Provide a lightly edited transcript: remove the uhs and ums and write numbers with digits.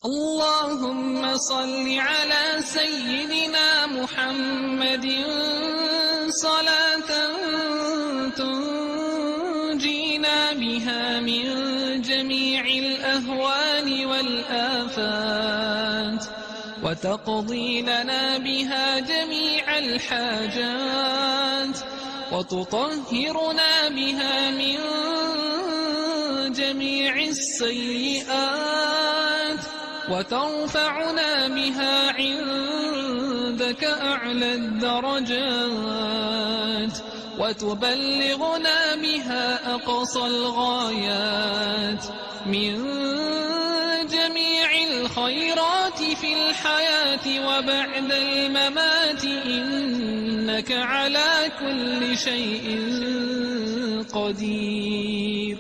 اللهم صل على سيدنا محمد صلاة تنجينا بها من جميع الأهوال والآفات، وتقضي لنا بها جميع الحاجات، وتطهرنا بها من جميع السيئات، وترفعنا بها عندك أعلى الدرجات، وتبلغنا بها أقصى الغايات من جميع الخيرات في الحياة وبعد الممات، إنك على كل شيء قدير.